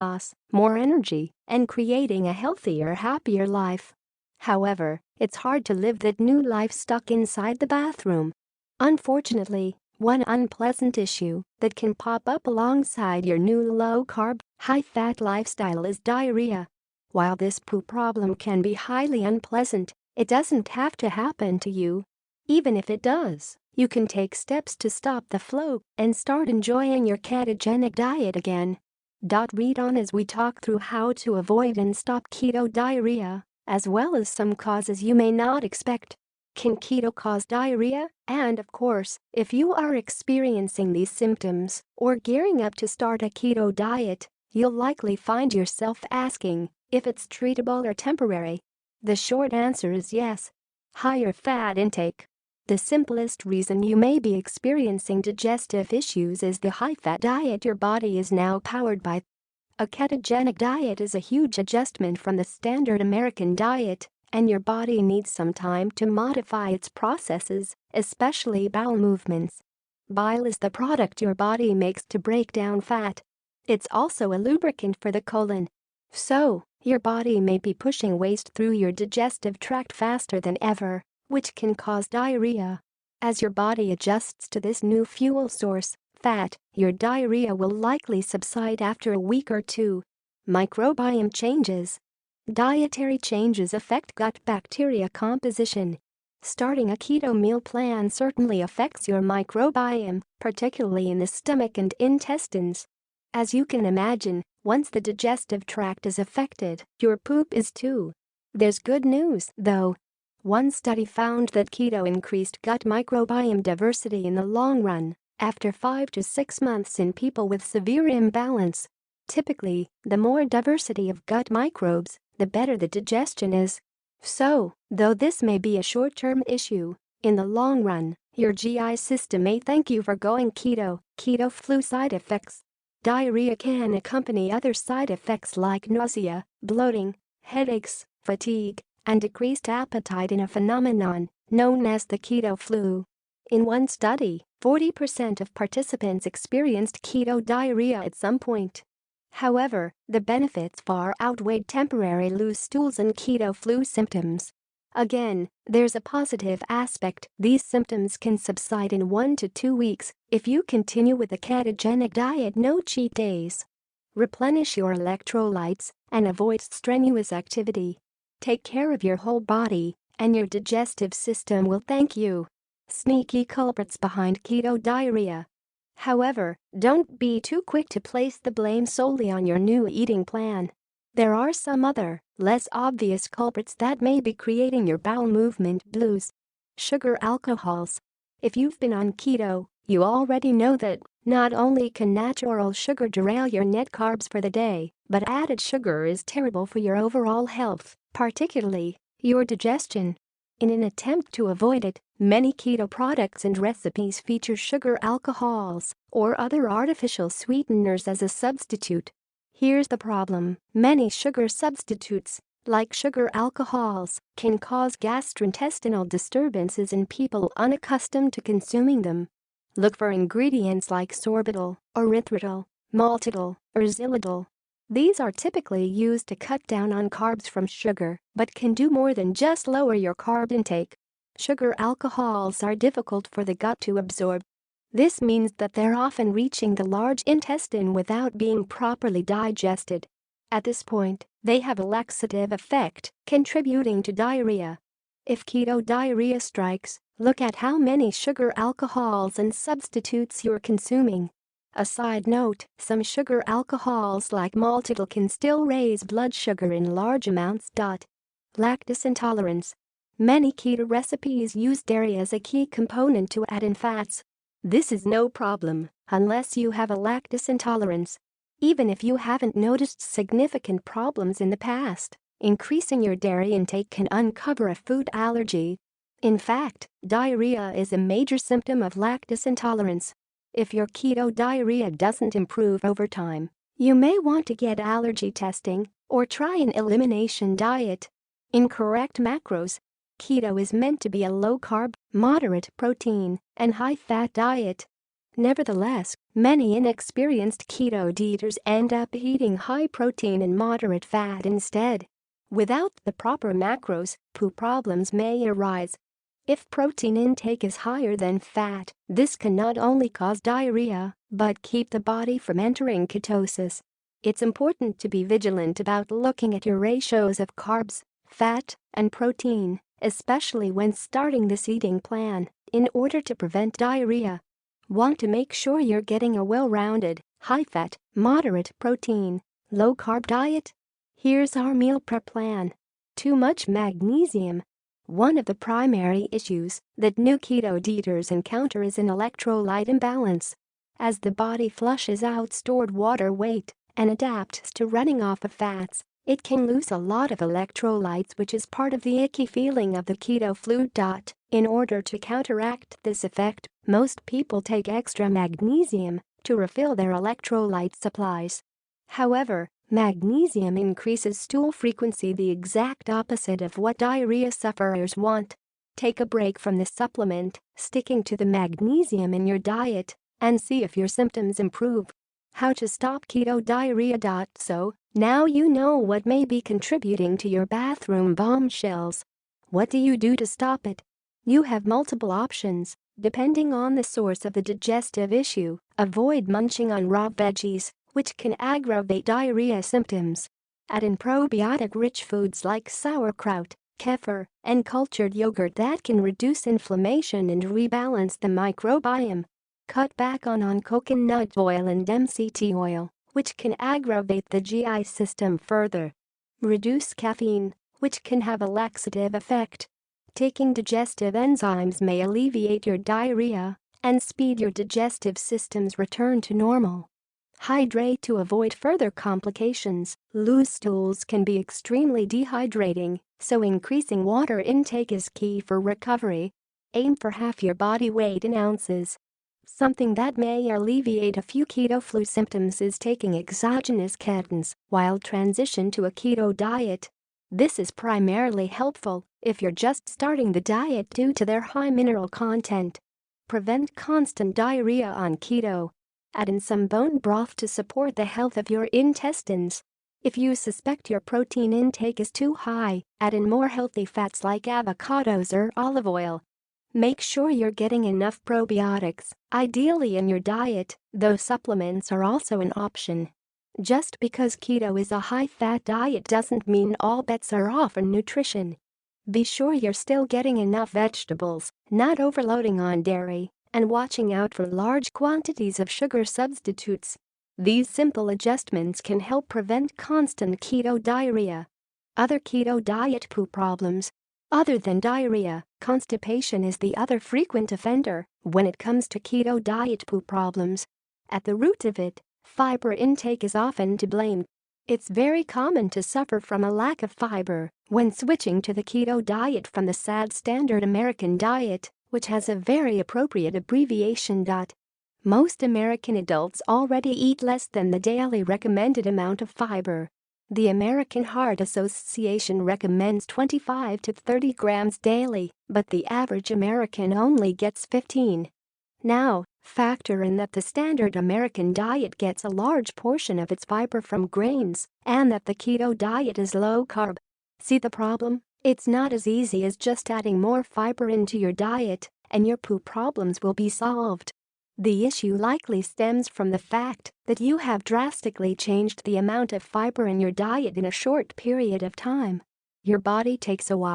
loss, more energy, and creating a healthier, happier life. However, it's hard to live that new life stuck inside the bathroom. Unfortunately, one unpleasant issue that can pop up alongside your new low-carb, high-fat lifestyle is diarrhea. While this poop problem can be highly unpleasant, it doesn't have to happen to you. Even if it does, you can take steps to stop the flow and start enjoying your ketogenic diet again. Read on as we talk through how to avoid and stop keto diarrhea, as well as some causes you may not expect. Can keto cause diarrhea? And of course, if you are experiencing these symptoms or gearing up to start a keto diet, you'll likely find yourself asking if it's treatable or temporary. The short answer is yes. Higher fat intake. The simplest reason you may be experiencing digestive issues is the high-fat diet your body is now powered by. A ketogenic diet is a huge adjustment from the standard American diet, and your body needs some time to modify its processes, especially bowel movements. Bile is the product your body makes to break down fat. It's also a lubricant for the colon. So, your body may be pushing waste through your digestive tract faster than ever, which can cause diarrhea. As your body adjusts to this new fuel source, fat, your diarrhea will likely subside after a week or two. Microbiome changes. Dietary changes affect gut bacteria composition. Starting a keto meal plan certainly affects your microbiome, particularly in the stomach and intestines. As you can imagine, once the digestive tract is affected, your poop is too. There's good news, though. One study found that keto increased gut microbiome diversity in the long run, after 5 to 6 months in people with severe imbalance. Typically, the more diversity of gut microbes, the better the digestion is. So, though this may be a short-term issue, in the long run, your GI system may thank you for going keto. Keto flu side effects. Diarrhea can accompany other side effects like nausea, bloating, headaches, fatigue, and decreased appetite in a phenomenon known as the keto flu. In one study, 40% of participants experienced keto diarrhea at some point. However, the benefits far outweighed temporary loose stools and keto flu symptoms. Again, there's a positive aspect. These symptoms can subside in 1 to 2 weeks if you continue with a ketogenic diet, no cheat days. Replenish your electrolytes and avoid strenuous activity. Take care of your whole body, and your digestive system will thank you. Sneaky culprits behind keto diarrhea. However, don't be too quick to place the blame solely on your new eating plan. There are some other, less obvious culprits that may be creating your bowel movement blues. Sugar alcohols. If you've been on keto, you already know that not only can natural sugar derail your net carbs for the day, but added sugar is terrible for your overall health, particularly your digestion. In an attempt to avoid it, many keto products and recipes feature sugar alcohols or other artificial sweeteners as a substitute. Here's the problem: many sugar substitutes, like sugar alcohols, can cause gastrointestinal disturbances in people unaccustomed to consuming them. Look for ingredients like sorbitol, erythritol, maltitol, or xylitol. These are typically used to cut down on carbs from sugar, but can do more than just lower your carb intake. Sugar alcohols are difficult for the gut to absorb. This means that they're often reaching the large intestine without being properly digested. At this point, they have a laxative effect, contributing to diarrhea. If keto diarrhea strikes, look at how many sugar alcohols and substitutes you're consuming. A side note, some sugar alcohols like maltitol can still raise blood sugar in large amounts. Lactose intolerance. Many keto recipes use dairy as a key component to add in fats. This is no problem unless you have a lactose intolerance. Even if you haven't noticed significant problems in the past, increasing your dairy intake can uncover a food allergy. In fact, diarrhea is a major symptom of lactose intolerance. If your keto diarrhea doesn't improve over time, you may want to get allergy testing or try an elimination diet. Incorrect macros. Keto is meant to be a low-carb, moderate protein, and high-fat diet. Nevertheless, many inexperienced keto dieters end up eating high protein and moderate fat instead. Without the proper macros, poo problems may arise. If protein intake is higher than fat, this can not only cause diarrhea, but keep the body from entering ketosis. It's important to be vigilant about looking at your ratios of carbs, fat, and protein, especially when starting this eating plan, in order to prevent diarrhea. Want to make sure you're getting a well-rounded, high-fat, moderate protein, low-carb diet? Here's our meal prep plan. Too much magnesium. One of the primary issues that new keto dieters encounter is an electrolyte imbalance. As the body flushes out stored water weight and adapts to running off of fats, it can lose a lot of electrolytes, which is part of the icky feeling of the keto flu. In order to counteract this effect, most people take extra magnesium to refill their electrolyte supplies. However, magnesium increases stool frequency, the exact opposite of what diarrhea sufferers want. Take a break from this supplement, sticking to the magnesium in your diet, and see if your symptoms improve. How to stop keto diarrhea. So, now you know what may be contributing to your bathroom bombshells. What do you do to stop it? You have multiple options, depending on the source of the digestive issue. Avoid munching on raw veggies, which can aggravate diarrhea symptoms. Add in probiotic-rich foods like sauerkraut, kefir, and cultured yogurt that can reduce inflammation and rebalance the microbiome. Cut back on coconut oil and MCT oil, which can aggravate the GI system further. Reduce caffeine, which can have a laxative effect. Taking digestive enzymes may alleviate your diarrhea and speed your digestive system's return to normal. Hydrate to avoid further complications. Loose stools can be extremely dehydrating, so increasing water intake is key for recovery. Aim for half your body weight in ounces. Something that may alleviate a few keto flu symptoms is taking exogenous ketones while transition to a keto diet. This is primarily helpful if you're just starting the diet due to their high mineral content. Prevent constant diarrhea on keto. Add in some bone broth to support the health of your intestines. If you suspect your protein intake is too high, add in more healthy fats like avocados or olive oil. Make sure you're getting enough probiotics, ideally in your diet, though supplements are also an option. Just because keto is a high-fat diet doesn't mean all bets are off on nutrition. Be sure you're still getting enough vegetables, not overloading on dairy, and watching out for large quantities of sugar substitutes. These simple adjustments can help prevent constant keto diarrhea. Other keto diet poo problems. Other than diarrhea, constipation is the other frequent offender when it comes to keto diet poo problems. At the root of it, fiber intake is often to blame. It's very common to suffer from a lack of fiber when switching to the keto diet from the sad standard American diet, which has a very appropriate abbreviation. Most American adults already eat less than the daily recommended amount of fiber. The American Heart Association recommends 25 to 30 grams daily, but the average American only gets 15. Now, factor in that the standard American diet gets a large portion of its fiber from grains, and that the keto diet is low carb. See the problem? It's not as easy as just adding more fiber into your diet, and your poo problems will be solved. The issue likely stems from the fact that you have drastically changed the amount of fiber in your diet in a short period of time. Your body takes a while